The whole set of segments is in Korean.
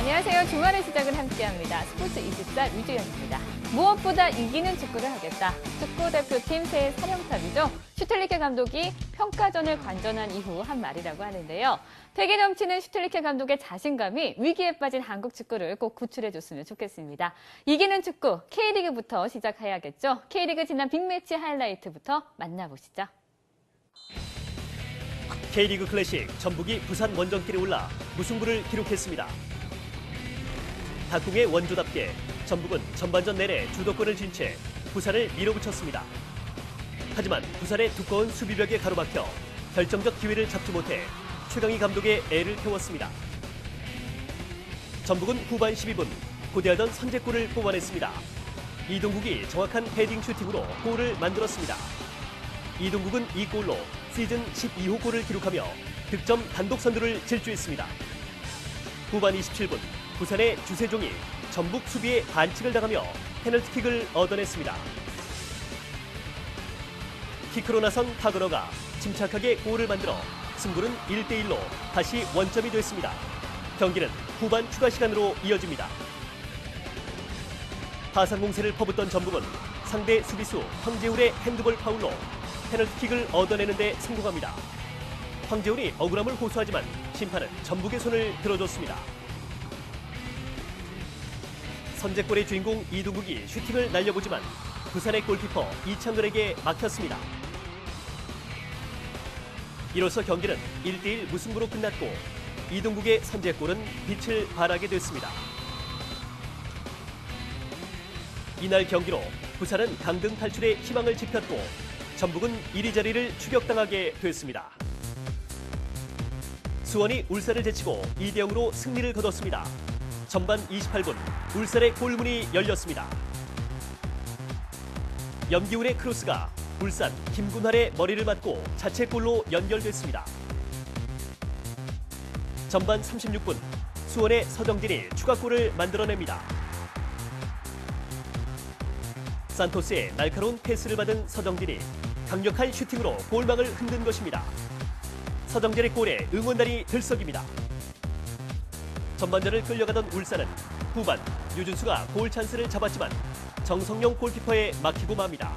안녕하세요. 주말의 시작을 함께합니다. 스포츠 24 유주연입니다. 무엇보다 이기는 축구를 하겠다. 축구대표팀 새 사령탑이죠. 슈틸리케 감독이 평가전을 관전한 이후 한 말이라고 하는데요. 패기 넘치는 슈틸리케 감독의 자신감이 위기에 빠진 한국 축구를 꼭 구출해줬으면 좋겠습니다. 이기는 축구, K리그부터 시작해야겠죠. K리그 지난 빅매치 하이라이트부터 만나보시죠. K리그 클래식 전북이 부산 원정길에 올라 무승부를 기록했습니다. 닭궁의 원조답게 전북은 전반전 내내 주도권을 쥔 채 부산을 밀어붙였습니다. 하지만 부산의 두꺼운 수비벽에 가로막혀 결정적 기회를 잡지 못해 최강희 감독의 애를 태웠습니다. 전북은 후반 12분 고대하던 선제골을 뽑아냈습니다. 이동국이 정확한 헤딩 슈팅으로 골을 만들었습니다. 이동국은 이 골로 시즌 12호 골을 기록하며 득점 단독 선두를 질주했습니다. 후반 27분 부산의 주세종이 전북 수비에 반칙을 당하며 페널티킥을 얻어냈습니다. 키크로 나선 타그너가 침착하게 골을 만들어 승부는 1대1로 다시 원점이 됐습니다. 경기는 후반 추가 시간으로 이어집니다. 파상 공세를 퍼붓던 전북은 상대 수비수 황재훈의 핸드볼 파울로 페널티킥을 얻어내는 데 성공합니다. 황재훈이 억울함을 호소하지만 심판은 전북의 손을 들어줬습니다. 선제골의 주인공 이동국이 슈팅을 날려보지만 부산의 골키퍼 이창근에게 막혔습니다. 이로써 경기는 1대1 무승부로 끝났고 이동국의 선제골은 빛을 발하게 됐습니다. 이날 경기로 부산은 강등 탈출의 희망을 지폈고 전북은 1위 자리를 추격당하게 됐습니다. 수원이 울산을 제치고 2대0으로 승리를 거뒀습니다. 전반 28분 울산의 골문이 열렸습니다. 염기훈의 크로스가 울산 김군활의 머리를 맞고 자책골로 연결됐습니다. 전반 36분 수원의 서정진이 추가골을 만들어냅니다. 산토스의 날카로운 패스를 받은 서정진이 강력한 슈팅으로 골망을 흔든 것입니다. 서정진의 골에 응원단이 들썩입니다. 전반전을 끌려가던 울산은 후반 유준수가 골 찬스를 잡았지만 정성용 골키퍼에 막히고 맙니다.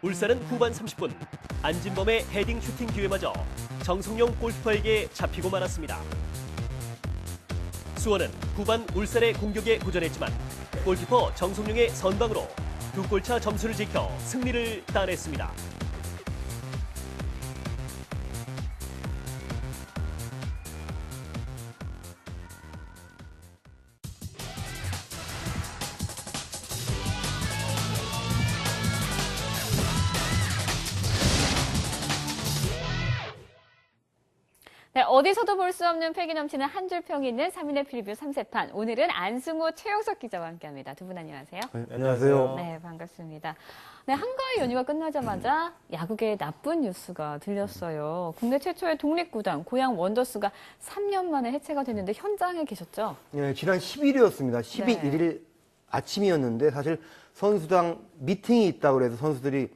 울산은 후반 30분 안진범의 헤딩 슈팅 기회마저 정성용 골키퍼에게 잡히고 말았습니다. 수원은 후반 울산의 공격에 도전했지만 골키퍼 정성용의 선방으로 두 골차 점수를 지켜 승리를 따냈습니다. 네, 어디서도 볼 수 없는 패기 넘치는 한 줄 평이 있는 3인의 프리뷰 3세판. 오늘은 안승호, 최영석 기자와 함께합니다. 두 분 안녕하세요. 네, 안녕하세요. 네, 반갑습니다. 네, 한가위 연휴가 끝나자마자 야구계에 나쁜 뉴스가 들렸어요. 국내 최초의 독립구단 고양 원더스가 3년 만에 해체가 됐는데 현장에 계셨죠? 네, 지난 10일이었습니다. 12일 네. 1일 아침이었는데 사실 선수당 미팅이 있다고 해서 선수들이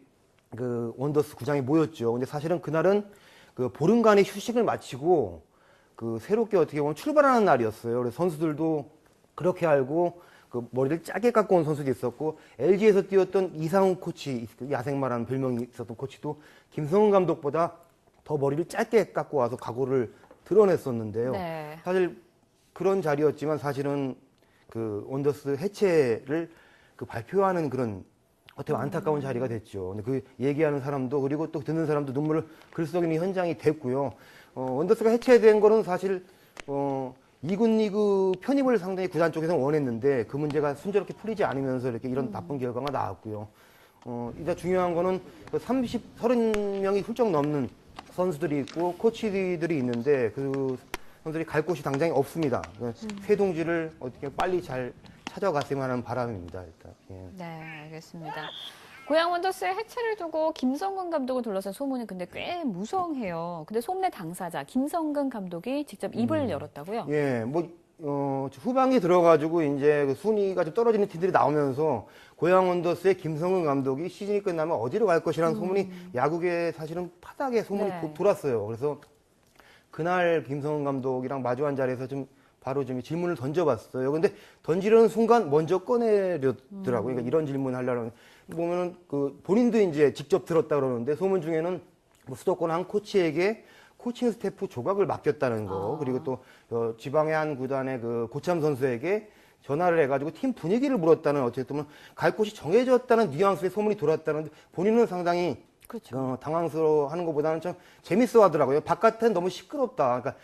그 원더스 구장에 모였죠. 근데 사실은 그날은 그 보름간의 휴식을 마치고 그 새롭게 어떻게 보면 출발하는 날이었어요. 그래서 선수들도 그렇게 알고 그 머리를 짧게 깎고 온 선수도 있었고 LG에서 뛰었던 이상훈 코치, 야생마라는 별명이 있었던 코치도 김성훈 감독보다 더 머리를 짧게 깎고 와서 각오를 드러냈었는데요. 네. 사실 그런 자리였지만 사실은 그 원더스 해체를 그 발표하는 그런 어떻게 안타까운 자리가 됐죠. 근데 그 얘기하는 사람도 그리고 또 듣는 사람도 눈물을 글썽이는 현장이 됐고요. 원더스가 해체된 거는 사실 2군 리그 편입을 상당히 구단 쪽에서는 원했는데 그 문제가 순조롭게 풀리지 않으면서 이렇게 이런 나쁜 결과가 나왔고요. 이제 중요한 거는 그 30명이 훌쩍 넘는 선수들이 있고 코치들이 있는데 그 선수들이 갈 곳이 당장히 없습니다. 새 동지를 어떻게 빨리 잘 찾아갔으면 하는 바람입니다. 일단. 예. 네, 알겠습니다. 고양 원더스의 해체를 두고 김성근 감독을 둘러싼 소문이 근데 꽤 무성해요. 근데 소문의 당사자 김성근 감독이 직접 입을 열었다고요? 예, 후반기 들어가지고 이제 그 순위가 좀 떨어지는 팀들이 나오면서 고양 원더스의 김성근 감독이 시즌이 끝나면 어디로 갈 것이라는 소문이 야구계 사실은 바닥에 소문이 네. 돌았어요. 그래서 그날 김성근 감독이랑 마주한 자리에서 좀 바로 좀 질문을 던져봤어요. 근데 던지려는 순간 먼저 꺼내려더라고요. 그러니까 이런 질문 하려는 보면은 그 본인도 이제 직접 들었다 그러는데 소문 중에는 뭐 수도권 한 코치에게 코칭 스태프 조각을 맡겼다는 거, 그리고 또 지방의 한 구단의 그 고참 선수에게 전화를 해가지고 팀 분위기를 물었다는, 어쨌든 갈 곳이 정해졌다는 뉘앙스의 소문이 돌았다는데 본인은 상당히 그렇죠. 당황스러워하는 것보다는 좀 재밌어 하더라고요. 바깥은 너무 시끄럽다. 그러니까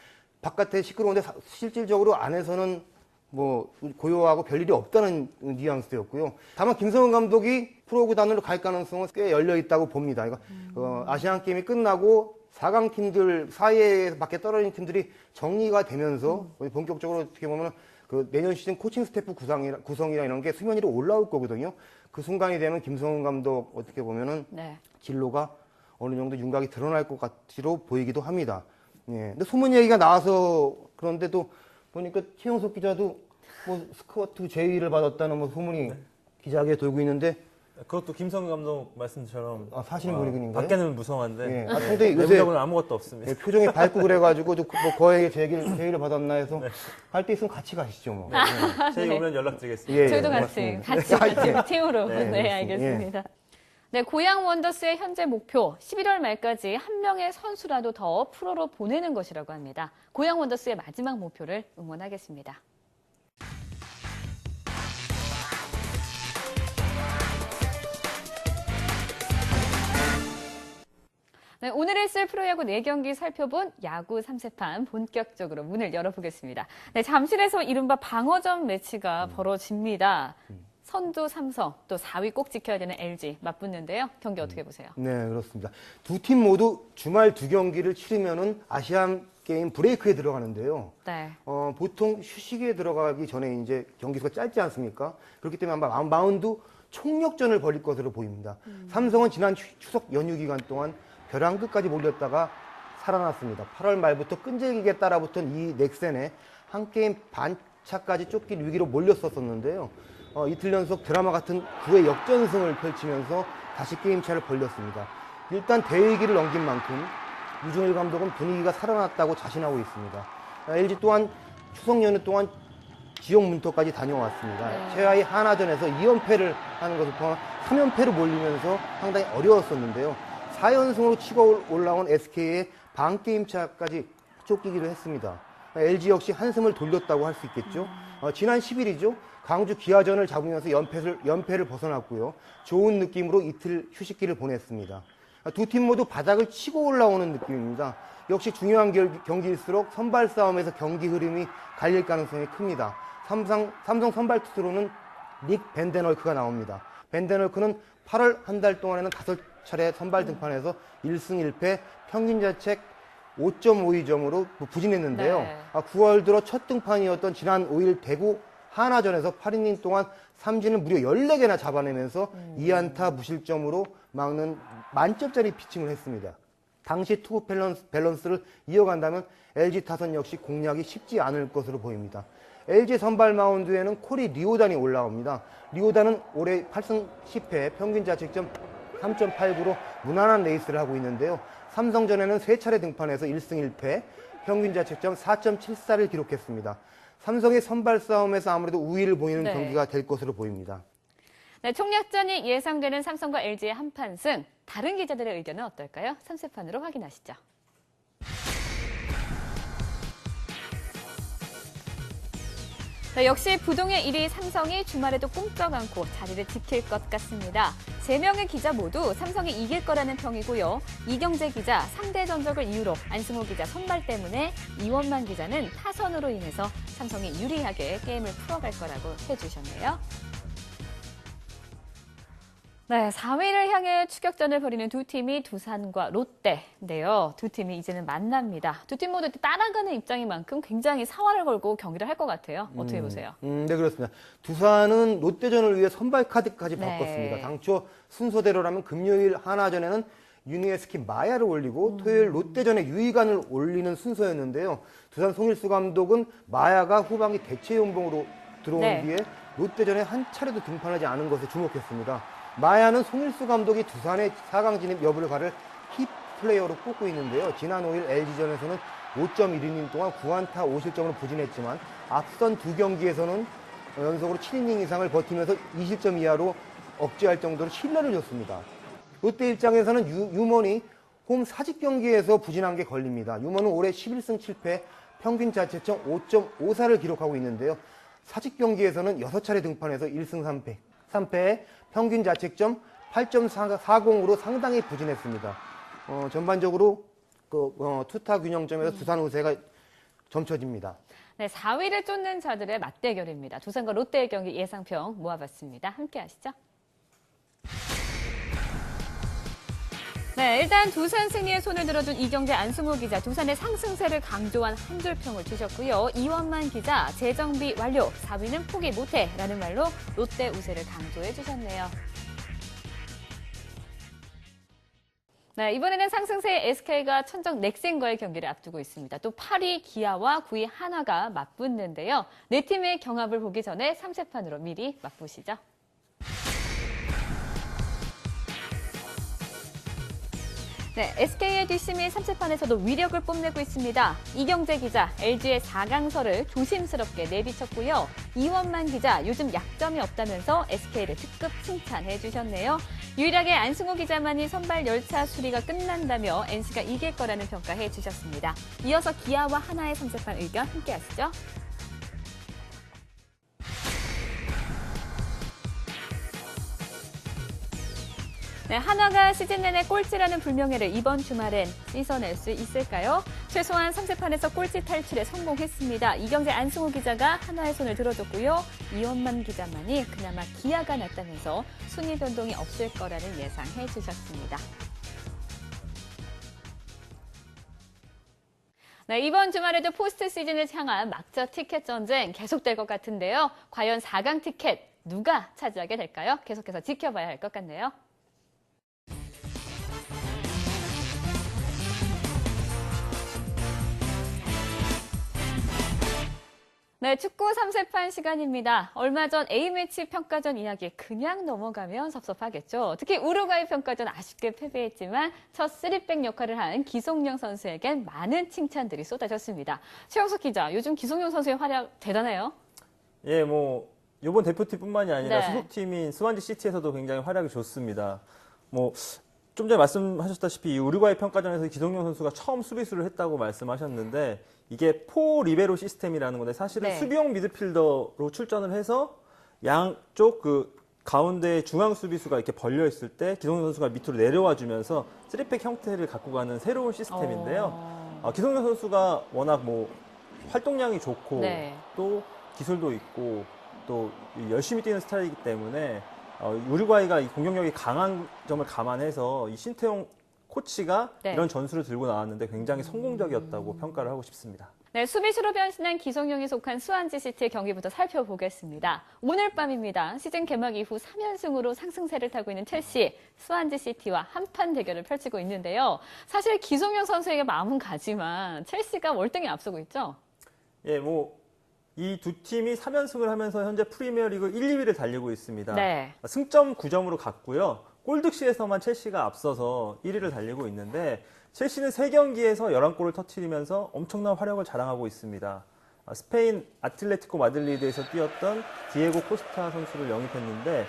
바깥에 시끄러운데 실질적으로 안에서는 뭐 고요하고 별일이 없다는 뉘앙스였고요. 다만 김성훈 감독이 프로구단으로 갈 가능성은 꽤 열려 있다고 봅니다. 아시안 게임이 끝나고 4강 팀들 사이에 밖에 떨어진 팀들이 정리가 되면서 본격적으로 어떻게 보면 그 내년 시즌 코칭 스태프 구성이나 이런 게 수면 위로 올라올 거거든요. 그 순간이 되면 김성훈 감독 어떻게 보면은 네. 진로가 어느 정도 윤곽이 드러날 것 같이로 보이기도 합니다. 예. 근데 소문 얘기가 나와서 그런데도 보니까 최영석 기자도 뭐 스쿼트 제의를 받았다는 뭐 소문이 기자계에 돌고 있는데 그것도 김성근 감독 말씀처럼 사실은 모르겠는가요? 밖에는 무성한데 예. 상당히 요새 내부적으로는 아무것도 없습니다. 예, 표정이 밝고 그래가지고 뭐 거액의 제의를 받았나 해서 할 때 있으면 같이 가시죠 뭐. 예. 제이 네. 오면 연락드리겠습니다. 예, 저희도 고맙습니다. 같이 팀으로. 네, 네, 그렇습니다. 알겠습니다. 네, 고양 원더스의 현재 목표 11월 말까지 한 명의 선수라도 더 프로로 보내는 것이라고 합니다. 고양 원더스의 마지막 목표를 응원하겠습니다. 네, 오늘 있을 프로야구 4경기 살펴본 야구 3세판 본격적으로 문을 열어보겠습니다. 네, 잠실에서 이른바 방어전 매치가 벌어집니다. 선두 삼성, 또 4위 꼭 지켜야 되는 LG 맞붙는데요. 경기 어떻게 보세요? 네, 그렇습니다. 두 팀 모두 주말 2경기를 치르면은 아시안 게임 브레이크에 들어가는데요. 네. 보통 휴식에 들어가기 전에 이제 경기수가 짧지 않습니까? 그렇기 때문에 아마 마운드 총력전을 벌일 것으로 보입니다. 삼성은 지난 추석 연휴 기간 동안 벼랑 끝까지 몰렸다가 살아났습니다. 8월 말부터 끈질기게 따라붙은 이 넥센에 한 게임 반차까지 쫓길 위기로 몰렸었는데요. 이틀 연속 드라마 같은 9회 역전승을 펼치면서 다시 게임차를 벌렸습니다. 일단 대위기를 넘긴 만큼 유중일 감독은 분위기가 살아났다고 자신하고 있습니다. LG 또한 추석 연휴 동안 지역 문턱까지 다녀왔습니다. 네. 최하위 하나전에서 2연패를 하는 것을 포함 3연패로 몰리면서 상당히 어려웠었는데요. 4연승으로 치고 올라온 SK의 반게임차까지 쫓기기도 했습니다. LG 역시 한숨을 돌렸다고 할 수 있겠죠. 지난 10일이죠. 광주 기아전을 잡으면서 연패를 벗어났고요. 좋은 느낌으로 이틀 휴식기를 보냈습니다. 두 팀 모두 바닥을 치고 올라오는 느낌입니다. 역시 중요한 경기일수록 선발 싸움에서 경기 흐름이 갈릴 가능성이 큽니다. 삼성 선발 투수로는 닉 벤데널크가 나옵니다. 벤데널크는 8월 한 달 동안에는 5차례 선발 등판해서 1승 1패 평균 자책 5.52점으로 부진했는데요. 네. 9월 들어 첫 등판이었던 지난 5일 대구 하나전에서 8이닝 동안 삼진을 무려 14개나 잡아내면서 2안타 무실점으로 막는 만점짜리 피칭을 했습니다. 당시 투구 밸런스를 이어간다면 LG 타선 역시 공략이 쉽지 않을 것으로 보입니다. LG 선발 마운드에는 코리 리오단이 올라옵니다. 리오단은 올해 8승 10패 평균 자책점 3.89로 무난한 레이스를 하고 있는데요. 삼성전에는 3차례 등판해서 1승 1패 평균 자책점 4.74를 기록했습니다. 삼성의 선발 싸움에서 아무래도 우위를 보이는 네. 경기가 될 것으로 보입니다. 네, 총력전이 예상되는 삼성과 LG의 한판승. 다른 기자들의 의견은 어떨까요? 3세판으로 확인하시죠. 네, 역시 부동의 1위 삼성이 주말에도 꼼짝 않고 자리를 지킬 것 같습니다. 3명의 기자 모두 삼성이 이길 거라는 평이고요. 이경재 기자 상대 전적을 이유로, 안승호 기자 선발 때문에, 이원만 기자는 타선으로 인해서 삼성이 유리하게 게임을 풀어갈 거라고 해주셨네요. 네, 4위를 향해 추격전을 벌이는 두 팀이 두산과 롯데인데요. 두 팀이 이제는 만납니다. 두 팀 모두 따라가는 입장인 만큼 굉장히 사활을 걸고 경기를 할 것 같아요. 어떻게 보세요? 네, 그렇습니다. 두산은 롯데전을 위해 선발 카드까지 네. 바꿨습니다. 당초 순서대로라면 금요일 하나전에는 유니에스키 마야를 올리고 토요일 롯데전에 유이간을 올리는 순서였는데요. 두산 송일수 감독은 마야가 후반기 대체 연봉으로 들어온 네. 뒤에 롯데전에 한 차례도 등판하지 않은 것에 주목했습니다. 마야는 송일수 감독이 두산의 4강 진입 여부를 가를 키 플레이어로 꼽고 있는데요. 지난 5일 LG전에서는 5.1이닝 동안 9안타 5실점으로 부진했지만 앞선 두 경기에서는 연속으로 7이닝 이상을 버티면서 2실점 이하로 억제할 정도로 신뢰를 줬습니다. 롯데 입장에서는 유먼이 홈 사직 경기에서 부진한 게 걸립니다. 유먼은 올해 11승 7패, 평균 자책점 5.54를 기록하고 있는데요. 사직 경기에서는 6차례 등판해서 1승 3패, 평균 자책점 8.40으로 상당히 부진했습니다. 전반적으로 투타 균형점에서 두산 우세가 점쳐집니다. 네, 4위를 쫓는 자들의 맞대결입니다. 두산과 롯데의 경기 예상평 모아봤습니다. 함께 하시죠. 네, 일단 두산 승리에 손을 들어준 이경재, 안승호 기자, 두산의 상승세를 강조한 한 줄 평을 주셨고요. 이원만 기자, 재정비 완료, 4위는 포기 못해 라는 말로 롯데 우세를 강조해 주셨네요. 네, 이번에는 상승세 SK가 천적 넥센과의 경기를 앞두고 있습니다. 또 8위 기아와 9위 한화가 맞붙는데요. 네 팀의 경합을 보기 전에 3세판으로 미리 맛보시죠. 네, SK의 뒷심이 3세판에서도 위력을 뽐내고 있습니다. 이경재 기자, LG의 4강설을 조심스럽게 내비쳤고요. 이원만 기자, 요즘 약점이 없다면서 SK를 특급 칭찬해 주셨네요. 유일하게 안승호 기자만이 선발 열차 수리가 끝난다며 NC가 이길 거라는 평가해 주셨습니다. 이어서 기아와 하나의 3세판 의견 함께 하시죠. 네, 한화가 시즌 내내 꼴찌라는 불명예를 이번 주말엔 씻어낼 수 있을까요? 최소한 3세판에서 꼴찌 탈출에 성공했습니다. 이경재, 안승호 기자가 한화의 손을 들어줬고요. 이원만 기자만이 그나마 기아가 낫다면서 순위 변동이 없을 거라는 예상해 주셨습니다. 네, 이번 주말에도 포스트 시즌을 향한 막차 티켓 전쟁 계속될 것 같은데요. 과연 4강 티켓 누가 차지하게 될까요? 계속해서 지켜봐야 할 것 같네요. 네, 축구 3세판 시간입니다. 얼마 전 A매치 평가전 이야기 그냥 넘어가면 섭섭하겠죠. 특히 우루과이 평가전 아쉽게 패배했지만 첫 3백 역할을 한 기성용 선수에겐 많은 칭찬들이 쏟아졌습니다. 최영석 기자, 요즘 기성용 선수의 활약 대단해요. 예, 이번 대표팀뿐만이 아니라 네. 소속팀인 스완지 시티에서도 굉장히 활약이 좋습니다. 좀 전에 말씀하셨다시피 이 우루과이 평가전에서 기성용 선수가 처음 수비수를 했다고 말씀하셨는데 이게 포 리베로 시스템이라는 건데 사실은 네. 수비형 미드필더로 출전을 해서 양쪽 가운데 중앙 수비수가 이렇게 벌려 있을 때 기성용 선수가 밑으로 내려와 주면서 3백 형태를 갖고 가는 새로운 시스템인데요. 기성용 선수가 워낙 활동량이 좋고 네. 또 기술도 있고 또 열심히 뛰는 스타일이기 때문에 우루과이가 이 공격력이 강한 점을 감안해서 이 신태용 코치가 네. 이런 전술을 들고 나왔는데 굉장히 성공적이었다고 평가를 하고 싶습니다. 네, 수비수로 변신한 기성용이 속한 수완지 시티의 경기부터 살펴보겠습니다. 오늘 밤입니다. 시즌 개막 이후 3연승으로 상승세를 타고 있는 첼시, 수완지 시티와 한판 대결을 펼치고 있는데요. 사실 기성용 선수에게 마음은 가지만 첼시가 월등히 앞서고 있죠? 예, 이 두 팀이 3연승을 하면서 현재 프리미어리그 1, 2위를 달리고 있습니다. 네. 승점 9점으로 갔고요. 골득시에서만 첼시가 앞서서 1위를 달리고 있는데 첼시는 3경기에서 11골을 터뜨리면서 엄청난 화력을 자랑하고 있습니다. 스페인 아틀레티코 마드리드에서 뛰었던 디에고 코스타 선수를 영입했는데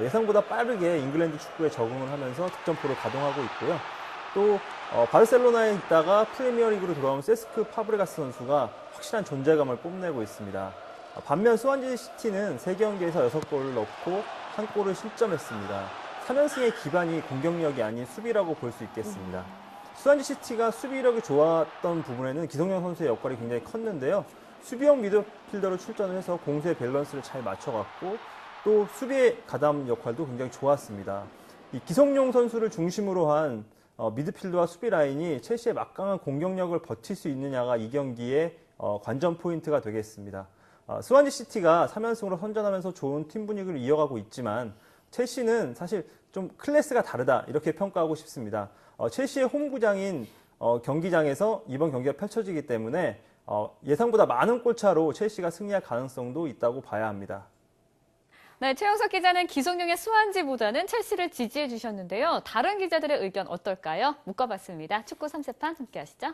예상보다 빠르게 잉글랜드 축구에 적응을 하면서 득점포를 가동하고 있고요. 또 바르셀로나에 있다가 프리미어리그로 돌아온 세스크 파브레가스 선수가 확실한 존재감을 뽐내고 있습니다. 반면 스완지 시티는 3경기에서 6골을 넣고 1골을 실점했습니다. 3연승의 기반이 공격력이 아닌 수비라고 볼 수 있겠습니다. 스완지 시티가 수비력이 좋았던 부분에는 기성용 선수의 역할이 굉장히 컸는데요. 수비형 미드필더로 출전을 해서 공수의 밸런스를 잘 맞춰갔고 또 수비의 가담 역할도 굉장히 좋았습니다. 이 기성용 선수를 중심으로 한 미드필드와 수비 라인이 첼시의 막강한 공격력을 버틸 수 있느냐가 이 경기의 관전 포인트가 되겠습니다. 스완지 시티가 3연승으로 선전하면서 좋은 팀 분위기를 이어가고 있지만 첼시는 사실 좀 클래스가 다르다 이렇게 평가하고 싶습니다. 첼시의 홈구장인 경기장에서 이번 경기가 펼쳐지기 때문에 예상보다 많은 골차로 첼시가 승리할 가능성도 있다고 봐야 합니다. 네, 최영석 기자는 기성용의 수완지보다는 첼시를 지지해 주셨는데요. 다른 기자들의 의견 어떨까요? 묶어봤습니다. 축구 3세판 함께 하시죠.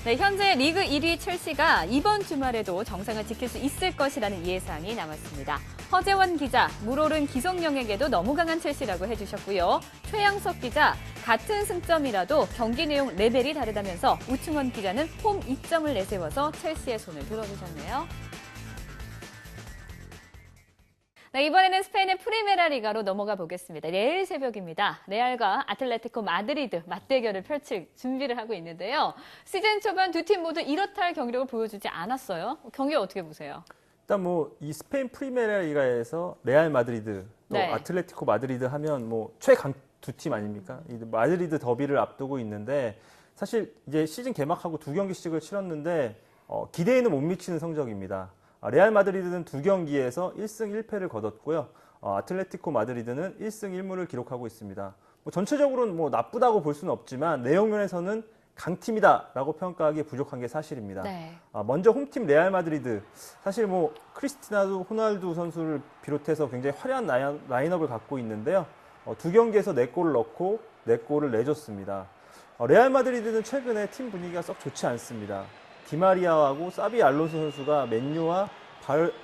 네, 현재 리그 1위 첼시가 이번 주말에도 정상을 지킬 수 있을 것이라는 예상이 남았습니다. 허재원 기자, 물오른 기성용에게도 너무 강한 첼시라고 해주셨고요. 최양석 기자, 같은 승점이라도 경기 내용 레벨이 다르다면서 우충원 기자는 홈 2점을 내세워서 첼시의 손을 들어주셨네요. 네, 이번에는 스페인의 프리메라 리가로 넘어가 보겠습니다. 내일 새벽입니다. 레알과 아틀레티코 마드리드 맞대결을 펼칠 준비를 하고 있는데요. 시즌 초반 두 팀 모두 이렇다 할 경기력을 보여주지 않았어요. 경기 어떻게 보세요? 일단 뭐 이 스페인 프리메라 리가에서 레알 마드리드 또 네. 아틀레티코 마드리드 하면 뭐 최강 두 팀 아닙니까? 이 마드리드 더비를 앞두고 있는데 사실 이제 시즌 개막하고 두 경기씩을 치렀는데 기대에는 못 미치는 성적입니다. 레알 마드리드는 두 경기에서 1승 1패를 거뒀고요. 아틀레티코 마드리드는 1승 1무를 기록하고 있습니다. 뭐 전체적으로는 뭐 나쁘다고 볼 수는 없지만 내용면에서는 강팀이다라고 평가하기에 부족한 게 사실입니다. 네. 먼저 홈팀 레알 마드리드, 사실 뭐 크리스티아노 호날두 선수를 비롯해서 굉장히 화려한 라인업을 갖고 있는데요. 두 경기에서 4골을 넣고 4골을 내줬습니다. 레알 마드리드는 최근에 팀 분위기가 썩 좋지 않습니다. 디마리아하고 사비 알론소 선수가 맨유와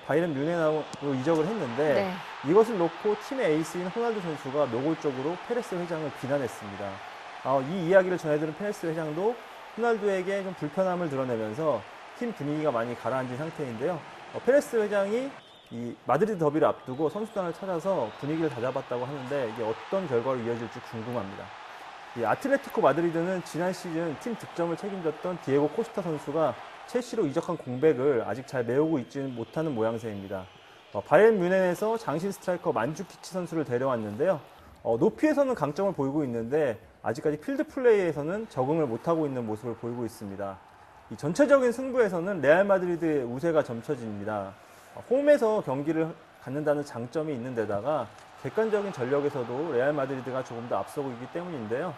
바이에른 뮌헨으로 이적을 했는데 네. 이것을 놓고 팀의 에이스인 호날두 선수가 노골적으로 페레스 회장을 비난했습니다. 이 이야기를 전해들은 페레스 회장도 호날두에게 좀 불편함을 드러내면서 팀 분위기가 많이 가라앉은 상태인데요. 페레스 회장이 이 마드리드 더비를 앞두고 선수단을 찾아서 분위기를 다잡았다고 하는데 이게 어떤 결과로 이어질지 궁금합니다. 이 아틀레티코 마드리드는 지난 시즌 팀 득점을 책임졌던 디에고 코스타 선수가 첼시로 이적한 공백을 아직 잘 메우고 있지는 못하는 모양새입니다. 바이에른 뮌헨에서 장신 스트라이커 만주키치 선수를 데려왔는데요. 높이에서는 강점을 보이고 있는데 아직까지 필드 플레이에서는 적응을 못하고 있는 모습을 보이고 있습니다. 이 전체적인 승부에서는 레알 마드리드의 우세가 점쳐집니다. 홈에서 경기를 갖는다는 장점이 있는 데다가 객관적인 전력에서도 레알 마드리드가 조금 더 앞서고 있기 때문인데요.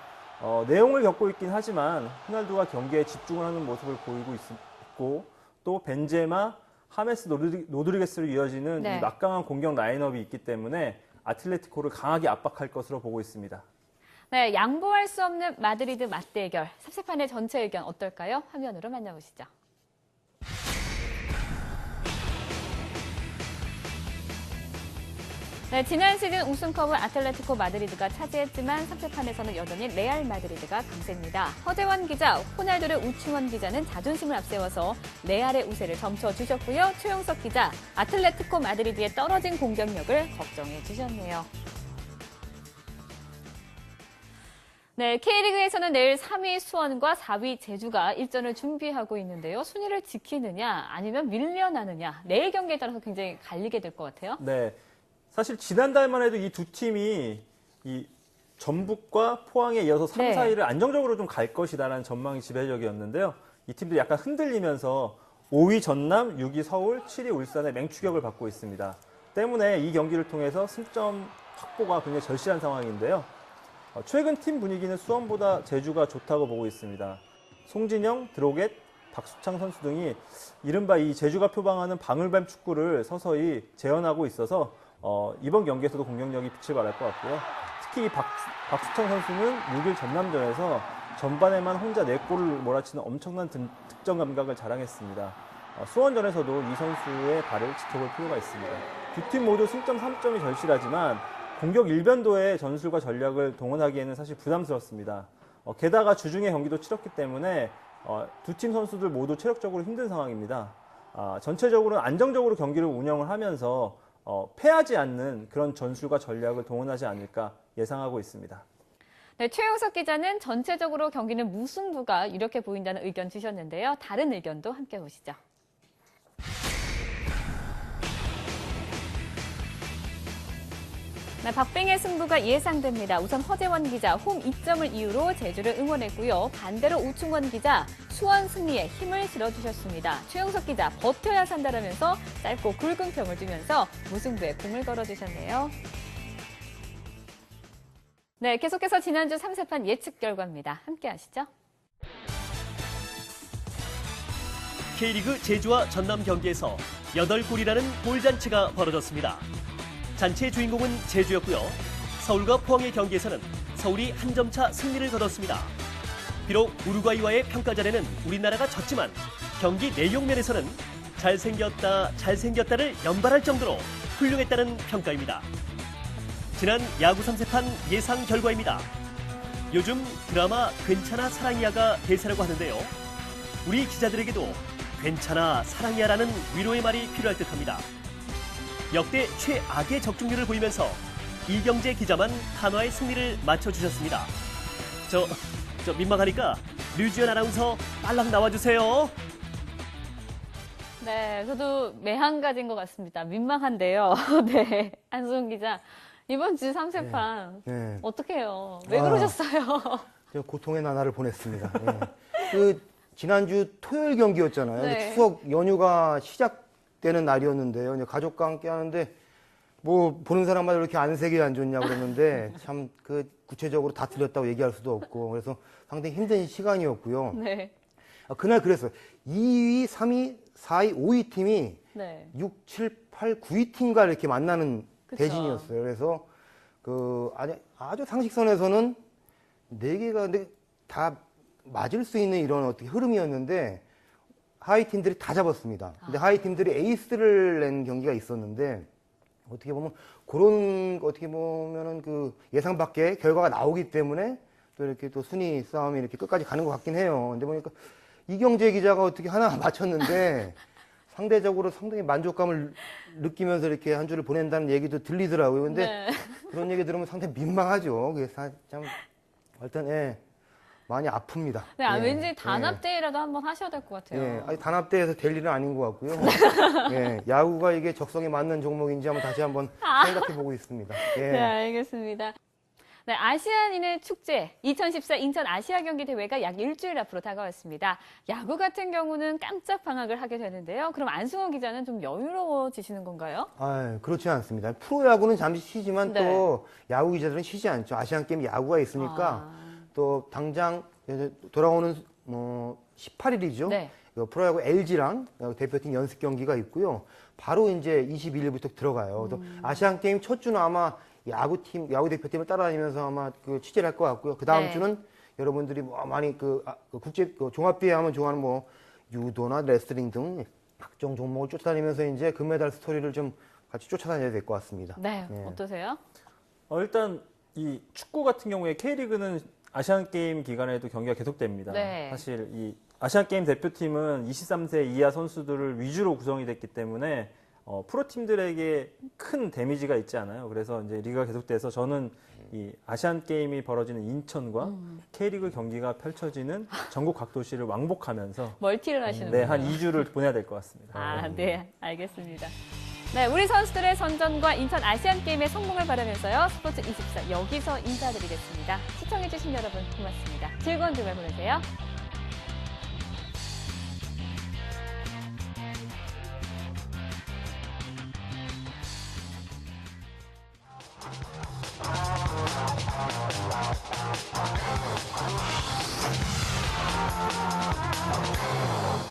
내용을 겪고 있긴 하지만 호날두가 경기에 집중을 하는 모습을 보이고 있고 또 벤제마, 하메스 로드리게스로 이어지는 네. 이 막강한 공격 라인업이 있기 때문에 아틀레티코를 강하게 압박할 것으로 보고 있습니다. 네, 양보할 수 없는 마드리드 맞대결. 섭섭한의 전체 의견 어떨까요? 화면으로 만나보시죠. 네, 지난 시즌 우승컵을 아틀레티코 마드리드가 차지했지만 3패판에서는 여전히 레알 마드리드가 강세입니다. 허재원 기자, 호날두의 우충원 기자는 자존심을 앞세워서 레알의 우세를 점쳐주셨고요. 최용석 기자, 아틀레티코 마드리드의 떨어진 공격력을 걱정해 주셨네요. 네, K리그에서는 내일 3위 수원과 4위 제주가 일전을 준비하고 있는데요. 순위를 지키느냐 아니면 밀려나느냐 내일 경기에 따라서 굉장히 갈리게 될 것 같아요. 네, 사실 지난달만 해도 이 두 팀이 이 전북과 포항에 이어서 3, 네. 4위를 안정적으로 좀 갈 것이다라는 전망이 지배적이었는데요. 이 팀들이 약간 흔들리면서 5위 전남, 6위 서울, 7위 울산의 맹추격을 받고 있습니다. 때문에 이 경기를 통해서 승점 확보가 굉장히 절실한 상황인데요. 최근 팀 분위기는 수원보다 제주가 좋다고 보고 있습니다. 송진영, 드로겟, 박수창 선수 등이 이른바 이 제주가 표방하는 방울뱀 축구를 서서히 재현하고 있어서 이번 경기에서도 공격력이 빛을 발할 것 같고요. 특히 이 박수창 선수는 6일 전남전에서 전반에만 혼자 4골을 몰아치는 엄청난 득점 감각을 자랑했습니다. 수원전에서도 이 선수의 발을 지켜볼 필요가 있습니다. 두 팀 모두 승점 3점이 절실하지만 공격 일변도의 전술과 전략을 동원하기에는 사실 부담스럽습니다. 게다가 주중에 경기도 치렀기 때문에 두 팀 선수들 모두 체력적으로 힘든 상황입니다. 전체적으로 안정적으로 경기를 운영을 하면서 패하지 않는 그런 전술과 전략을 동원하지 않을까 예상하고 있습니다. 네, 최용석 기자는 전체적으로 경기는 무승부가 이렇게 보인다는 의견 주셨는데요. 다른 의견도 함께 보시죠. 네, 박빙의 승부가 예상됩니다. 우선 허재원 기자 홈 2점을 이유로 제주를 응원했고요. 반대로 우충원 기자 수원 승리에 힘을 실어주셨습니다. 최용석 기자 버텨야 산다라면서 짧고 굵은 평을 주면서 무승부에 공을 걸어주셨네요. 네, 계속해서 지난주 3세판 예측 결과입니다. 함께 하시죠. K리그 제주와 전남 경기에서 8골이라는 골잔치가 벌어졌습니다. 잔치의 주인공은 제주였고요. 서울과 포항의 경기에서는 서울이 한 점 차 승리를 거뒀습니다. 비록 우루과이와의 평가전에는 우리나라가 졌지만 경기 내용 면에서는 잘생겼다를 연발할 정도로 훌륭했다는 평가입니다. 지난 야구 3세판 예상 결과입니다. 요즘 드라마 괜찮아 사랑이야가 대세라고 하는데요. 우리 기자들에게도 괜찮아 사랑이야라는 위로의 말이 필요할 듯합니다. 역대 최악의 적중률을 보이면서 이경재 기자만 한화의 승리를 맞춰주셨습니다. 저 민망하니까 류지연 아나운서 빨랑 나와주세요. 네, 저도 매한가지인 것 같습니다. 민망한데요. 네, 안수홍 기자. 이번 주 3세판 네. 어떻게 해요? 왜 그러셨어요? 제가 고통의 나날을 보냈습니다. 예. 그 지난주 토요일 경기였잖아요. 네. 추석 연휴가 시작되는 날이었는데요. 이제 가족과 함께 하는데 뭐 보는 사람마다 이렇게 안색이 안 좋냐 그러는데 참 그 구체적으로 다 틀렸다고 얘기할 수도 없고 그래서 상당히 힘든 시간이었고요. 네. 그날 그랬어요. 2위, 3위, 4위, 5위 팀이 네. 6, 7, 8, 9위 팀과 이렇게 만나는 그쵸. 대진이었어요. 그래서 아주 상식선에서는 4개가 근데 다 맞을 수 있는 이런 어떻게 흐름이었는데 하위 팀들이 다 잡았습니다. 근데 하위 팀들이 에이스를 낸 경기가 있었는데 어떻게 보면 그런 어떻게 보면은 그 예상 밖의 결과가 나오기 때문에 또 이렇게 또 순위 싸움이 이렇게 끝까지 가는 것 같긴 해요. 근데 보니까 이경재 기자가 어떻게 하나 맞췄는데 상대적으로 상당히 만족감을 느끼면서 이렇게 한 주를 보낸다는 얘기도 들리더라고요. 근데 네. 그런 얘기 들으면 상당히 민망하죠. 그게 참 일단 많이 아픕니다. 네, 왠지 단합대회라도 한번 하셔야 될 것 같아요. 예, 아니, 단합대에서 될 일은 아닌 것 같고요. 예, 야구가 이게 적성에 맞는 종목인지 한번 다시 한번 생각해 보고 있습니다. 예. 네, 알겠습니다. 네, 아시안인의 축제 2014 인천 아시아 경기 대회가 약 일주일 앞으로 다가왔습니다. 야구 같은 경우는 깜짝 방학을 하게 되는데요. 그럼 안승호 기자는 좀 여유로워지시는 건가요? 그렇지 않습니다. 프로야구는 잠시 쉬지만 네. 또 야구 기자들은 쉬지 않죠. 아시안게임 야구가 있으니까 또 당장 돌아오는 18일이죠. 네. 프로야구 LG랑 대표팀 연습 경기가 있고요. 바로 이제 21일부터 들어가요. 그래서 아시안게임 첫 주는 아마 야구 대표팀을 따라다니면서 아마 그 취재를 할 것 같고요. 그 다음 네. 주는 여러분들이 뭐 많이 그 국제 종합대회 하면 좋아하는 뭐 유도나 레슬링 등 각종 종목을 쫓아다니면서 이제 금메달 스토리를 좀 같이 쫓아다녀야 될 것 같습니다. 네, 예. 어떠세요? 일단 이 축구 같은 경우에 K리그는 아시안 게임 기간에도 경기가 계속됩니다. 네. 사실 이 아시안 게임 대표팀은 23세 이하 선수들을 위주로 구성이 됐기 때문에 프로팀들에게 큰 데미지가 있지 않아요. 그래서 이제 리그가 계속돼서 저는 이 아시안 게임이 벌어지는 인천과 K리그 경기가 펼쳐지는 전국 각 도시를 왕복하면서 멀티를 하시는군요. 네, 한 2주를 보내야 될 것 같습니다. 네, 알겠습니다. 네, 우리 선수들의 선전과 인천 아시안게임의 성공을 바라면서요. 스포츠24 여기서 인사드리겠습니다. 시청해주신 여러분 고맙습니다. 즐거운 주말 보내세요.